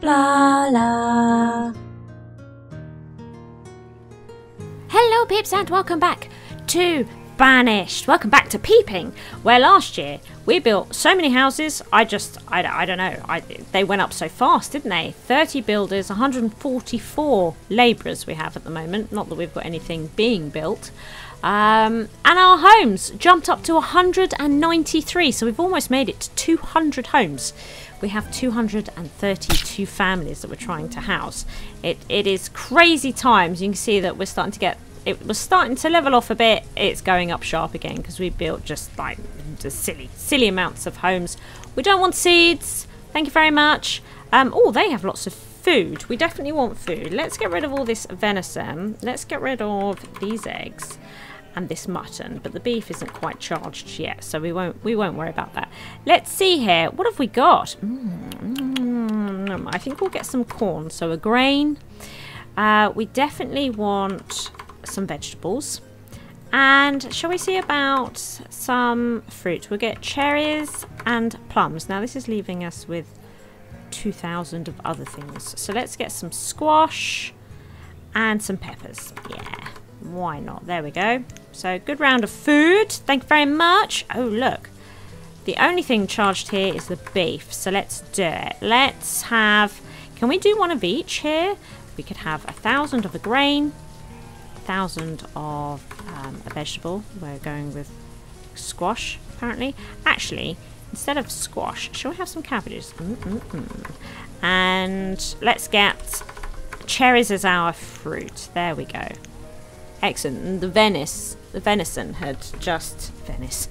Blarla. Hello peeps and welcome back to Banished. Welcome back to Peepling, where last year we built so many houses. I don't know. They went up so fast, didn't they? 30 builders, 144 labourers we have at the moment. Not that we've got anything being built. And our homes jumped up to 193, so we've almost made it to 200 homes. We have 232 families that we're trying to house. It is crazy times. You can see that we're starting to get, it was starting to level off a bit. It's going up sharp again because we built just like silly amounts of homes. We don't want seeds. Thank you very much. Oh, they have lots of food. We definitely want food. Let's get rid of all this venison. Let's get rid of these eggs and this mutton, but the beef isn't quite charged yet, so we won't worry about that. Let's see here. What have we got? I think we'll get some corn, so a grain. We definitely want some vegetables, and shall we see about some fruit? We'll get cherries and plums. Now this is leaving us with 2,000 of other things, so let's get some squash and some peppers. Yeah, why not? There we go. So good round of food. Thank you very much. Oh look, the only thing charged here is the beef, so let's do it. Let's have, can we do one of each here? We could have 1,000 of a grain, 1,000 of a vegetable. We're going with squash apparently. Actually, instead of squash, shall we have some cabbages? And let's get cherries as our fruit. There we go. Excellent. The venison had just finished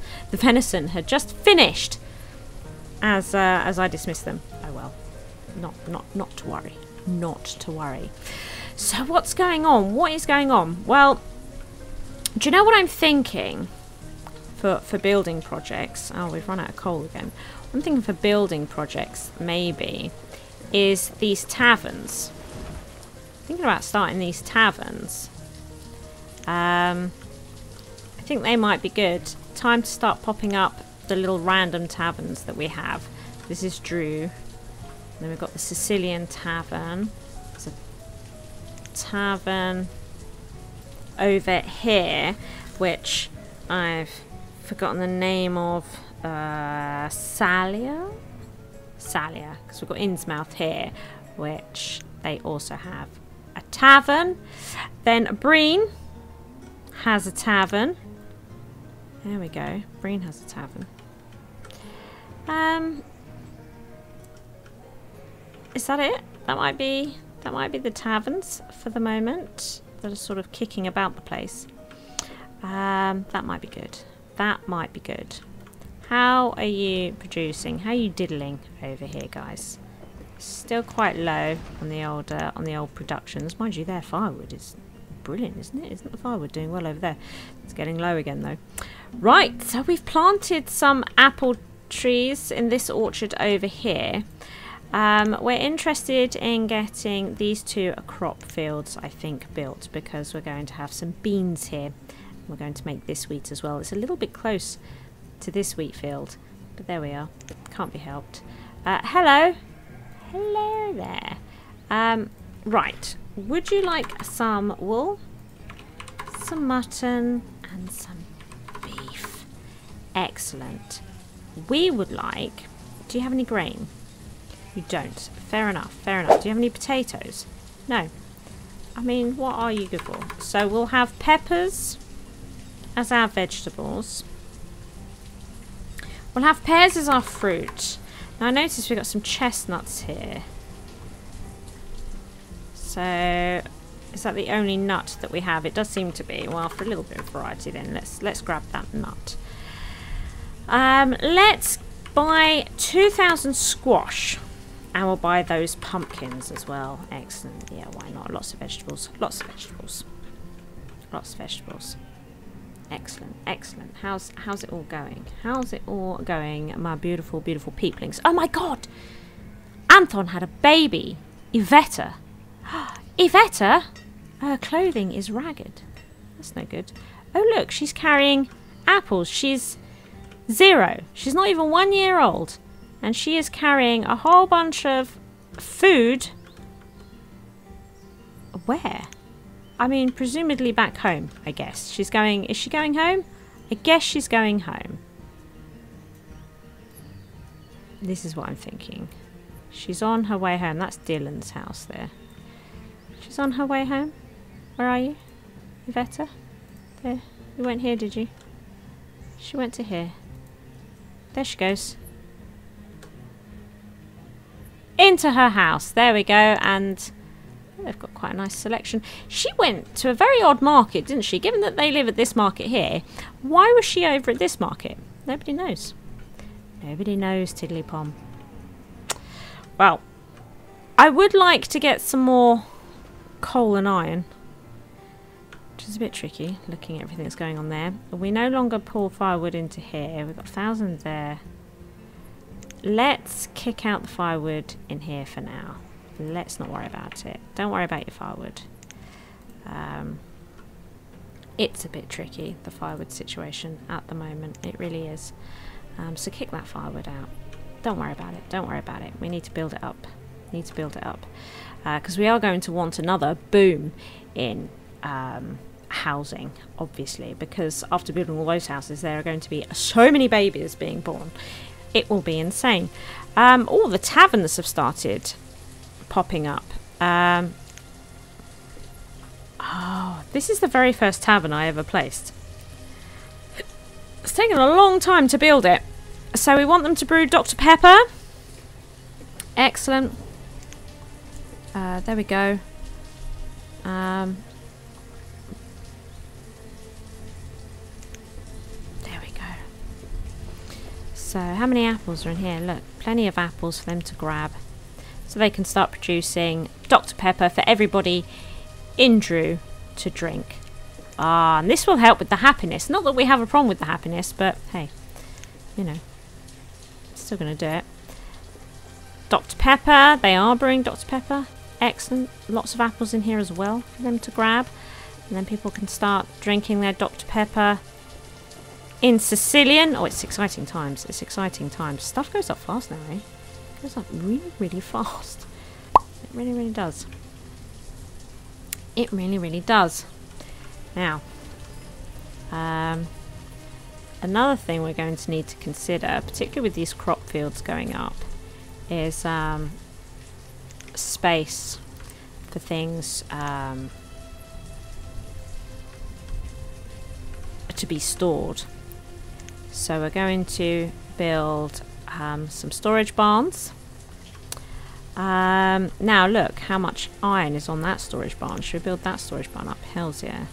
as I dismissed them. Oh well, not to worry, not to worry. So what's going on? What is going on? Well, do you know what I'm thinking for building projects? Oh, we've run out of coal again. I'm thinking for building projects maybe is these taverns. Thinking about starting these taverns. I think they might be good. Time to start popping up the little random taverns that we have. This is Drew. And then we've got the Sicilian Tavern. There's a tavern over here, which I've forgotten the name of. Salia, because we've got Innsmouth here, which they also have a tavern. Then Breen has a tavern. There we go. Breen has a tavern. Is that it? That might be the taverns for the moment that are sort of kicking about the place. That might be good. That might be good. How are you producing? How are you diddling over here, guys? Still quite low on the old productions. Mind you, their firewood is brilliant, isn't it? Isn't the firewood doing well over there? It's getting low again though. Right, so we've planted some apple trees in this orchard over here. We're interested in getting these two crop fields, I think, built, because we're going to have some beans here. We're going to make this wheat as well. It's a little bit close to this wheat field, but there we are. Can't be helped. Hello. Hello there. Right. Would you like some wool, some mutton, and some beef? Excellent. We would like... Do you have any grain? You don't. Fair enough, fair enough. Do you have any potatoes? No. I mean, what are you good for? So we'll have peppers as our vegetables. We'll have pears as our fruit. Now I noticed we've got some chestnuts here. So, is that the only nut that we have? It does seem to be. Well, for a little bit of variety then, let's grab that nut. Let's buy 2,000 squash. And we'll buy those pumpkins as well. Excellent. Yeah, why not? Lots of vegetables. Lots of vegetables. Lots of vegetables. Excellent, excellent. How's it all going? How's it all going, my beautiful, beautiful peeplings? Oh my god! Anton had a baby. Iveta. Iveta? Her clothing is ragged. That's no good. Oh look, she's carrying apples. She's 0. She's not even 1 year old. And she is carrying a whole bunch of food. Where? I mean, presumably back home, I guess. She's going... Is she going home? I guess she's going home. This is what I'm thinking. She's on her way home. That's Dylan's house there. She's on her way home. Where are you? Yvetta? There. You went here, did you? She went to here. There she goes. Into her house. There we go. And they've got quite a nice selection. She went to a very odd market, didn't she? Given that they live at this market here, why was she over at this market? Nobody knows. Nobody knows, Tiddlypom. Well, I would like to get some more coal and iron, which is a bit tricky, looking at everything that's going on there. We no longer pull firewood into here. We've got 1,000 there. Let's kick out the firewood in here for now. Let's not worry about it. Don't worry about your firewood. It's a bit tricky, the firewood situation at the moment. It really is. So kick that firewood out. Don't worry about it. Don't worry about it. We need to build it up. Need to build it up. Because we are going to want another boom in housing, obviously. Because after building all those houses, there are going to be so many babies being born. It will be insane. All the taverns have started popping up. Oh, this is the very first tavern I ever placed. It's taken a long time to build it. So we want them to brew Dr. Pepper. Excellent. There we go. There we go. So how many apples are in here? Look, plenty of apples for them to grab. So they can start producing Dr. Pepper for everybody in Drew to drink. Ah, and this will help with the happiness. Not that we have a problem with the happiness, but hey, you know, still going to do it. Dr. Pepper, they are brewing Dr. Pepper. Excellent. Lots of apples in here as well for them to grab. And then people can start drinking their Dr. Pepper in Sicilian. Oh, it's exciting times. It's exciting times. Stuff goes up fast now, eh? It goes up really, really fast. It really, really does. It really, really does. Now, another thing we're going to need to consider, particularly with these crop fields going up, is space for things to be stored. So we're going to build some storage barns. Now look how much iron is on that storage barn. Should we build that storage barn up? Hells yeah.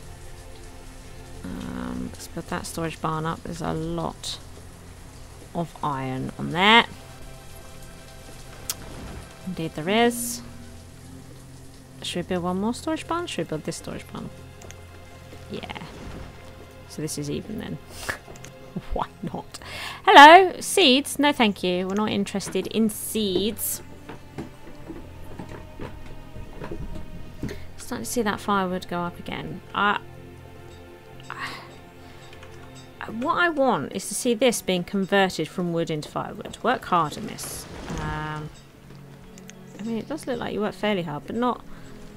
Let's build that storage barn up. There's a lot of iron on there. Indeed there is. Should we build one more storage barn? Should we build this storage barn? Yeah. So this is even then. Why not? Hello! Seeds? No thank you. We're not interested in seeds. Starting to see that firewood go up again. What I want is to see this being converted from wood into firewood. Work hard in this. I mean, it does look like you work fairly hard, but not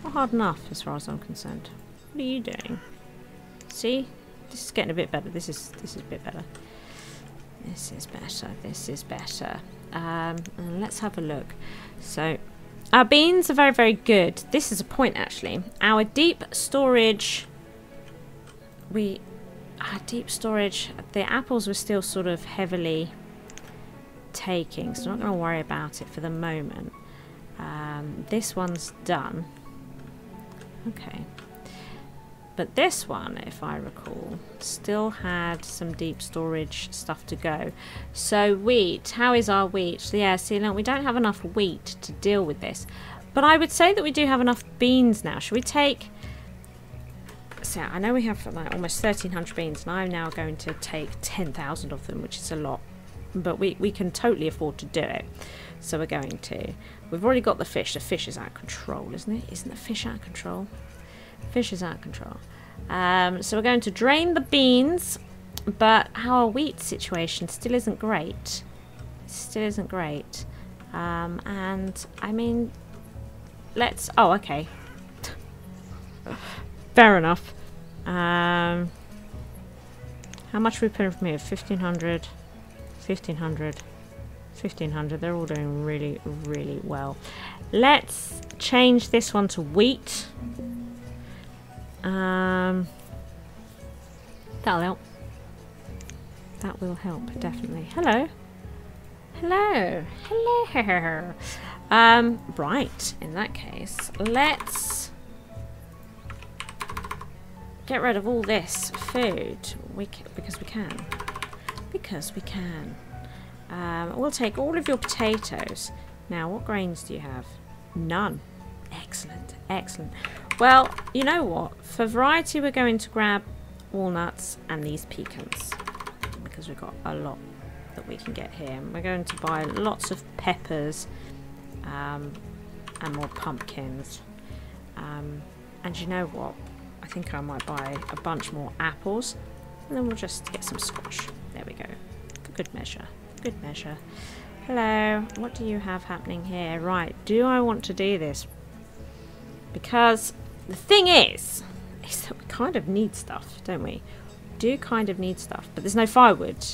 hard enough as far as I'm concerned. What are you doing? See? This is getting a bit better. This is a bit better. This is better. This is better. And let's have a look. So, our beans are very, very good. This is a point, actually. Our deep storage... Our deep storage... The apples were still sort of heavily taking, so I'm not going to worry about it for the moment. This one's done. Okay. But this one, if I recall, still had some deep storage stuff to go. So wheat, how is our wheat? Yeah, see, look, we don't have enough wheat to deal with this. But I would say that we do have enough beans now. Should we take... So I know we have like almost 1,300 beans, and I'm now going to take 10,000 of them, which is a lot. But we can totally afford to do it. So we're going to. We've already got the fish. The fish is out of control, isn't it? Isn't the fish out of control? Fish is out of control. So we're going to drain the beans, but our wheat situation still isn't great. Still isn't great. And I mean, let's... Oh, okay. Fair enough. How much are we putting from here? 1,500, 1,500, 1,500. They're all doing really, really well. Let's change this one to wheat. That'll help. That will help, definitely. Hello. Hello. Hello. Right. In that case, let's get rid of all this food. Because we can. Because we can. We'll take all of your potatoes. Now, what grains do you have? None. Excellent. Excellent. Well, you know what? For variety, we're going to grab walnuts and these pecans. Because we've got a lot that we can get here. And we're going to buy lots of peppers and more pumpkins. And you know what? I think I might buy a bunch more apples. And then we'll just get some squash. There we go. For good measure. Good measure. Hello. What do you have happening here? Right. Do I want to do this? Because the thing is that we kind of need stuff, don't we? We do kind of need stuff. But there's no firewood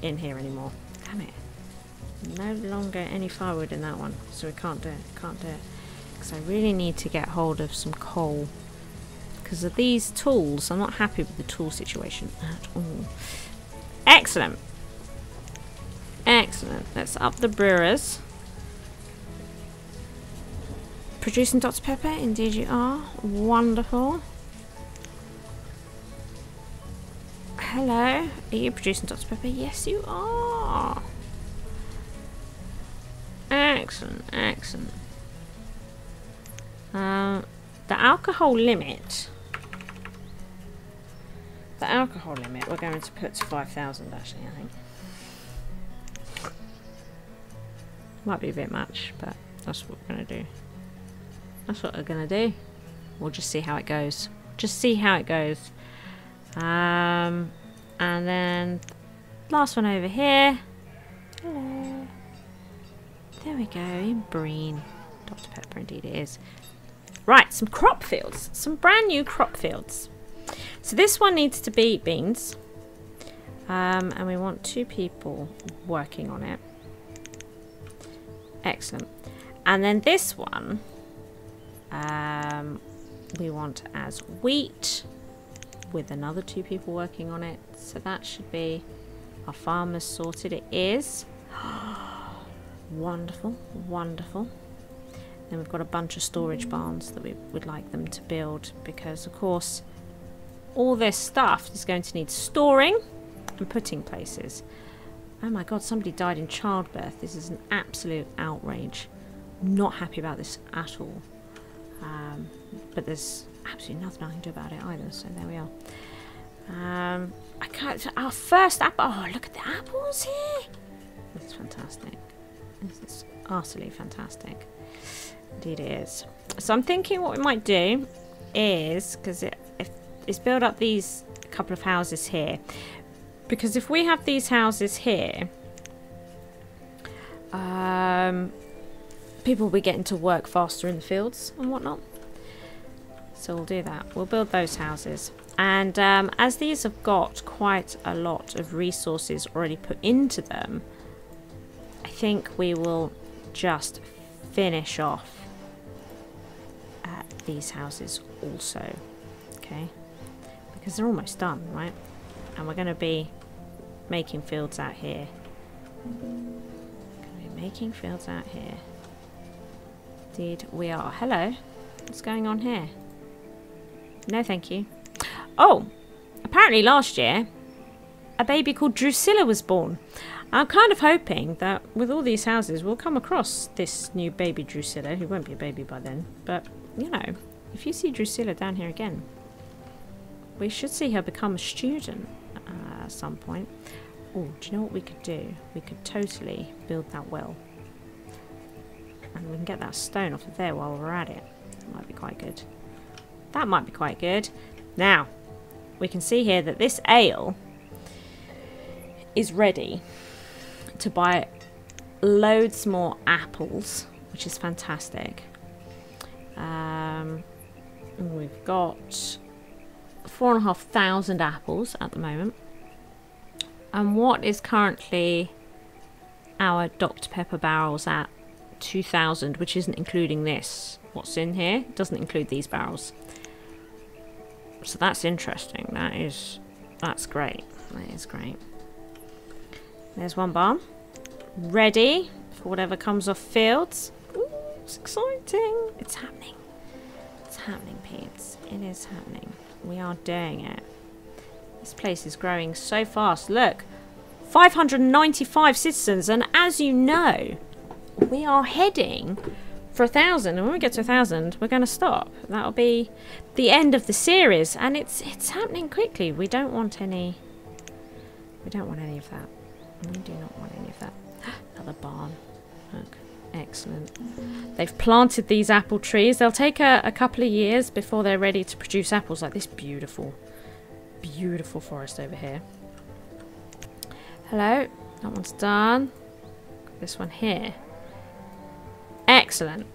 in here anymore. Damn it. No longer any firewood in that one. So we can't do it. Can't do it. Because I really need to get hold of some coal. Because of these tools, I'm not happy with the tool situation at all. Excellent. Excellent. Let's up the brewers. Producing Dr. Pepper, indeed you are. Wonderful. Hello. Are you producing Dr. Pepper? Yes, you are. Excellent. Excellent. The alcohol limit. The alcohol limit we're going to put to 5,000 actually, I think. Might be a bit much, but that's what we're going to do. That's what we're going to do. We'll just see how it goes. Just see how it goes. And then last one over here. Hello. There we go. In Breen. Dr. Pepper indeed it is. Right, some crop fields. Some brand new crop fields. So this one needs to be beans. And we want 2 people working on it. Excellent. And then this one we want as wheat with another 2 people working on it. So that should be our farmers sorted. It is. Wonderful, wonderful. Then we've got a bunch of storage barns that we would like them to build because of course all this stuff is going to need storing and putting places. Oh my god, somebody died in childbirth. This is an absolute outrage. I'm not happy about this at all. But there's absolutely nothing I can do about it either, so there we are. I can't... Our first apple... Oh, look at the apples here! This is fantastic. This is utterly fantastic. Indeed it is. So I'm thinking what we might do is... Because it's build up these couple of houses here. Because if we have these houses here, people will be getting to work faster in the fields and whatnot. So we'll do that. We'll build those houses. And as these have got quite a lot of resources already put into them, I think we will just finish off these houses also. Okay? Because they're almost done, right? And we're going to be making fields out here. Making fields out here. Indeed we are. Hello. What's going on here? No thank you. Oh! Apparently last year a baby called Drusilla was born. I'm kind of hoping that with all these houses we'll come across this new baby Drusilla, who won't be a baby by then. But, you know, if you see Drusilla down here again, we should see her become a student at some point. Oh, do you know what we could do? We could totally build that well. And we can get that stone off of there while we're at it. That might be quite good. That might be quite good. Now, we can see here that this ale is ready to buy loads more apples, which is fantastic. We've got 4,500 apples at the moment. And what is currently our Dr. Pepper barrels at? 2,000, which isn't including this. What's in here doesn't include these barrels. So that's interesting. That's great. That is great. There's one barn. Ready for whatever comes off fields. Ooh, it's exciting. It's happening. It's happening, peeps. It is happening. We are doing it. This place is growing so fast. Look, 595 citizens, and as you know, we are heading for 1,000, and when we get to 1,000, we're going to stop. That'll be the end of the series, and it's happening quickly. We don't want any. We don't want any of that. We do not want any of that. Another barn. Look, excellent. They've planted these apple trees. They'll take a couple of years before they're ready to produce apples like this beautiful, beautiful forest over here. Hello, that one's done. This one here. Excellent.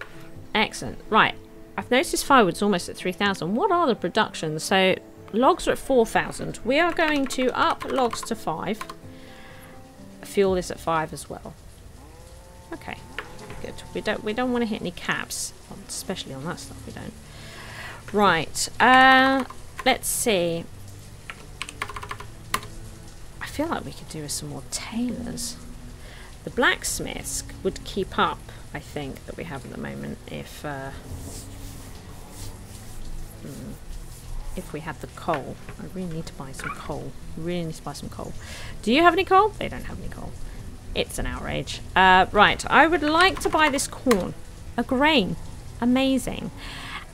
Excellent. Right. I've noticed firewood's almost at 3,000. What are the productions? So logs are at 4,000. We are going to up logs to 5. Fuel is at 5 as well. Okay. Good. We don't want to hit any caps. Especially on that stuff we don't. Right. Let's see. I feel like we could do with some more tailors. The blacksmiths would keep up, I think, that we have at the moment if we had the coal. I really need to buy some coal. Really need to buy some coal. Do you have any coal? They don't have any coal. It's an outrage. Right, I would like to buy this corn. A grain. Amazing.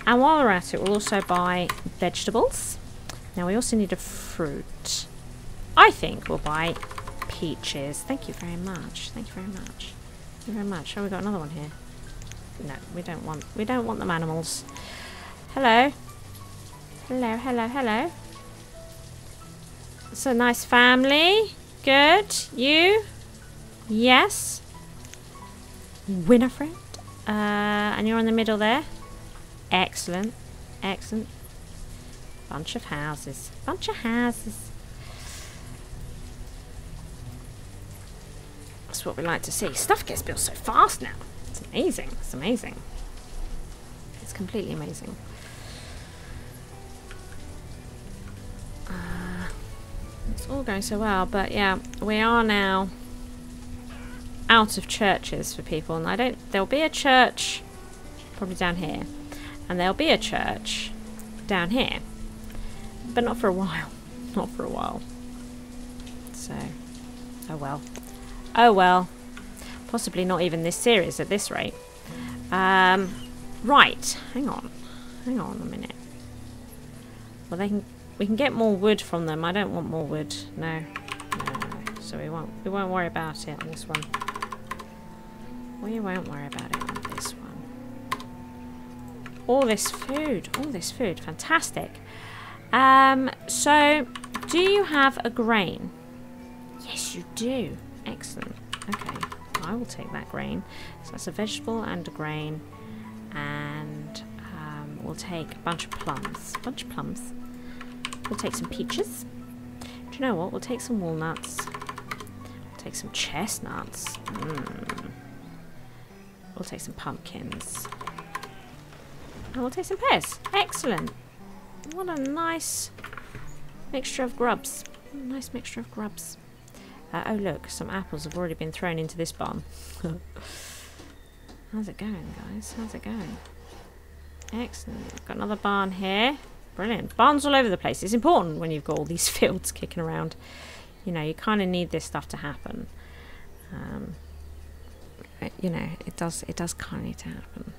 And while we're at it, we'll also buy vegetables. Now, we also need a fruit. I think we'll buy peaches. Thank you very much. Thank you very much. Thank you very much. Oh, we got another one here. No, we don't want them animals. Hello. Hello, hello, hello. It's a nice family. Good. You? Yes. Winifred. And you're in the middle there. Excellent. Excellent. Bunch of houses. Bunch of houses. That's what we like to see. Stuff gets built so fast now. It's amazing. It's amazing. It's completely amazing. It's all going so well, but yeah, we are now out of churches for people, and there'll be a church probably down here, and there'll be a church down here, but not for a while. Not for a while. So, oh well. Oh well. Possibly not even this series at this rate. Right. Hang on. Hang on a minute. Well, we can get more wood from them. I don't want more wood. No. No. So we won't worry about it on this one. We won't worry about it on this one. All this food. All this food. Fantastic. So, do you have a grain? Yes, you do. Excellent. Okay. I will take that grain. So that's a vegetable and a grain. And we'll take a bunch of plums. A bunch of plums. We'll take some peaches. Do you know what? We'll take some walnuts. We'll take some chestnuts. We'll take some pumpkins. And we'll take some pears. Excellent. What a nice mixture of grubs. Nice mixture of grubs. Oh look, some apples have already been thrown into this barn. How's it going, guys? How's it going? Excellent. We've got another barn here. Brilliant. Barns all over the place. It's important when you've got all these fields kicking around. You know, you kind of need this stuff to happen. You know, it does kind of need to happen.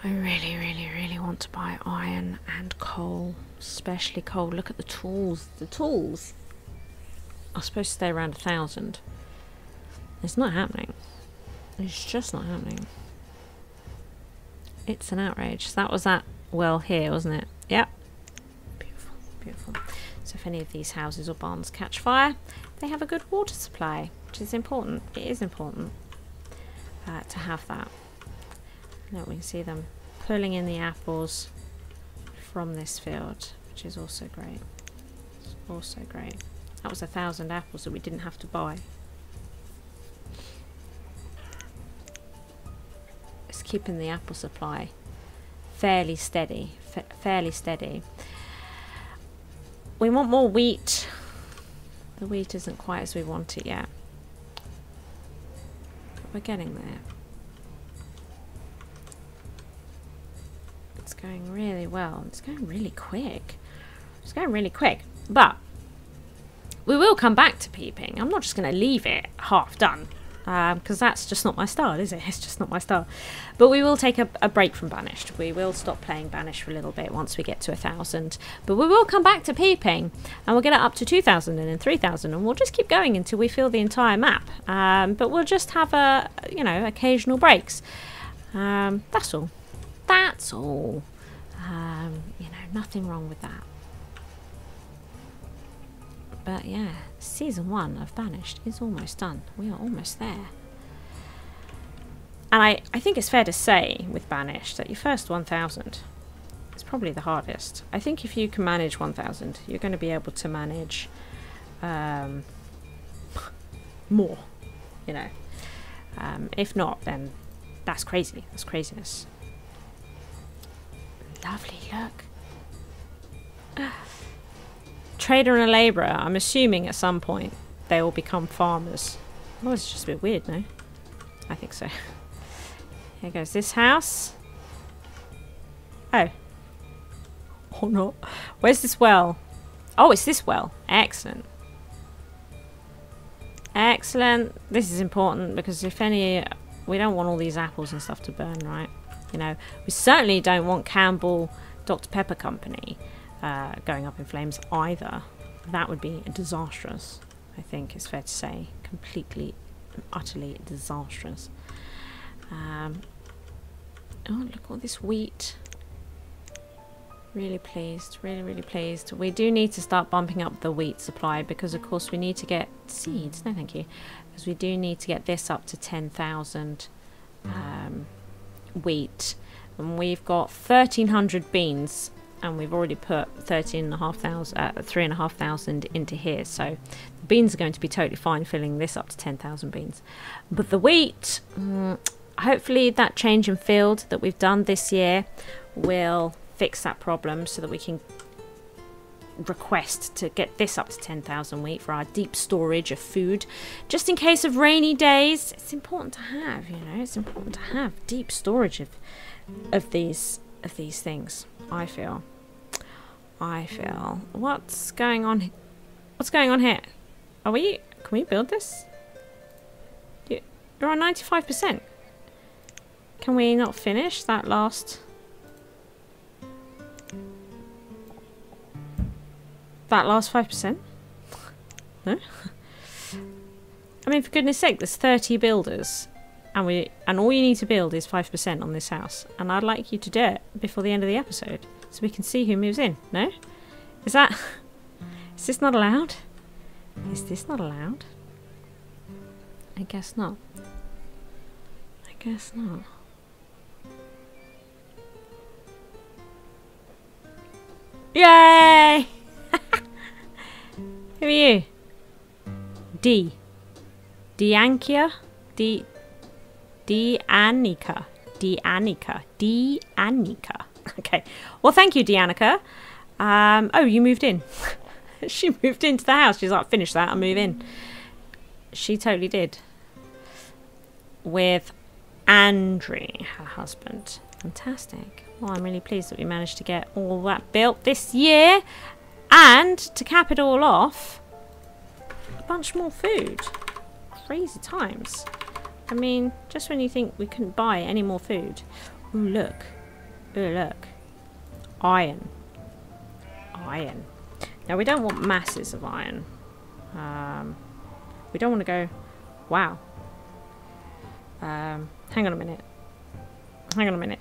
I really, really, really want to buy iron and coal. Especially coal. Look at the tools. The tools are supposed to stay around 1,000. It's not happening. It's just not happening. It's an outrage. So that was that well here, wasn't it? Yep. Beautiful, beautiful. So if any of these houses or barns catch fire, they have a good water supply, which is important. It is important to have that. Now we can see them pulling in the apples from this field, which is also great. It's also great. That was 1,000 apples that we didn't have to buy. It's keeping the apple supply fairly steady. Fairly steady. We want more wheat. The wheat isn't quite as we want it yet. But we're getting there. It's going really well. It's going really quick. It's going really quick. But we will come back to peeping. I'm not just going to leave it half done. Because that's just not my style, is it? It's just not my style. But we will take a break from Banished. We will stop playing Banished for a little bit once we get to 1,000. But we will come back to peeping, and we'll get it up to 2,000 and then 3,000, and we'll just keep going until we fill the entire map. But we'll just have occasional breaks. That's all. That's all. Nothing wrong with that. But yeah, season 1 of Banished is almost done. We are almost there. And I think it's fair to say with Banished that your first 1,000 is probably the hardest. I think if you can manage 1,000, you're going to be able to manage more, if not, then that's crazy. That's craziness. Lovely, look. Trader and a labourer. I'm assuming at some point they will become farmers. Oh, it's just a bit weird, no? I think so. Here goes this house. Oh. Or not. Where's this well? Oh, it's this well. Excellent. Excellent. This is important because if any... we don't want all these apples and stuff to burn, right? We certainly don't want Campbell Dr. Pepper Company going up in flames either. That would be disastrous, I think it's fair to say. Completely, utterly disastrous. Oh, look at all this wheat. Really pleased, really, really pleased. We do need to start bumping up the wheat supply because, of course, we need to get seeds. No, thank you. Because we do need to get this up to 10,000 wheat. And we've got 1,300 beans. And we've already put 3,500 into here. So the beans are going to be totally fine filling this up to 10,000 beans. But the wheat, hopefully that change in field that we've done this year will fix that problem so that we can request to get this up to 10,000 wheat for our deep storage of food. Just in case of rainy days, it's important to have, it's important to have deep storage of these things. I feel. What's going on? What's going on here? Can we build this? You're on 95%. Can we not finish that last 5%? No? I mean, for goodness sake, there's 30 builders. And all you need to build is 5% on this house. And I'd like you to do it before the end of the episode. So we can see who moves in. No? Is this not allowed? Is this not allowed? I guess not. I guess not. Yay! Who are you? D. Diankia? Dianica. Okay. Well, thank you, Dianica. Oh, you moved in. She moved into the house. She's like, finish that, I'll move in. She totally did. With Andrew, her husband. Fantastic. Well, I'm really pleased that we managed to get all that built this year. And, to cap it all off, a bunch more food. Crazy times. I mean, just when you think we couldn't buy any more food. Ooh, look. Ooh, look. Iron. Iron. Now, we don't want masses of iron. We don't want to go... Wow. Hang on a minute. Hang on a minute.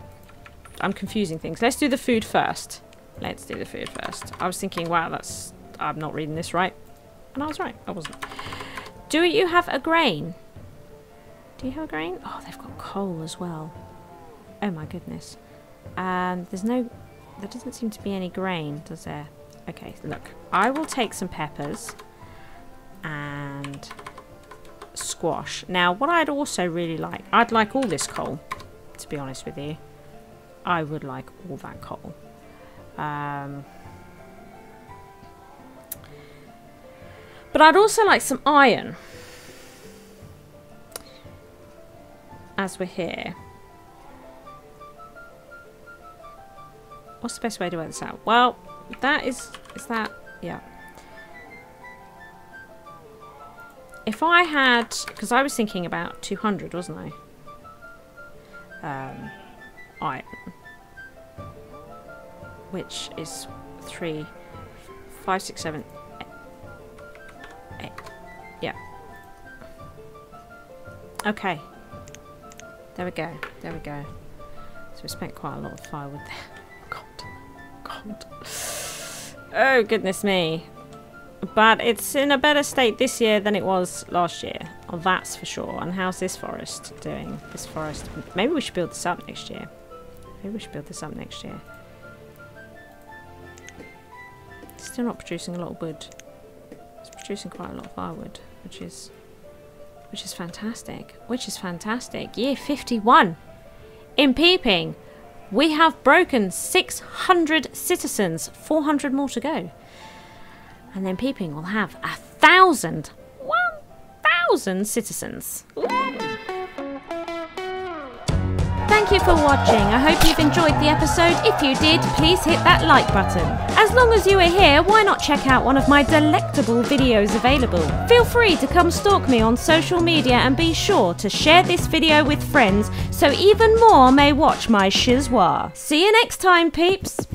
I'm confusing things. Let's do the food first. Let's do the food first. I was thinking, wow, that's... I'm not reading this right. And I was right. I wasn't. Do you have a grain? Do you have a grain? Oh, they've got coal as well. Oh my goodness. There's no... There doesn't seem to be any grain, does there? Okay, look. I will take some peppers. And... squash. Now, what I'd also really like... I'd like all this coal, to be honest with you. I would like all that coal. But I'd also like some iron. As we're here. What's the best way to work this out? Well, that is that... Yeah. If I had... Because I was thinking about 200, wasn't I? Iron. Which is 3, 5, 6, 7, 8. Yeah. Okay. There we go. There we go. So we spent quite a lot of firewood there. God. Oh, goodness me. But it's in a better state this year than it was last year. Oh, that's for sure. And how's this forest doing? This forest... Maybe we should build this up next year. Still not producing a lot of wood. It's producing quite a lot of firewood, which is fantastic. Year 51. In Peeping, we have broken 600 citizens. 400 more to go. And then Peeping will have 1,000 citizens. Thank you for watching. I hope you've enjoyed the episode. If you did, please hit that like button. As long as you are here, why not check out one of my delectable videos available? Feel free to come stalk me on social media and be sure to share this video with friends so even more may watch my schizwa. See you next time, peeps.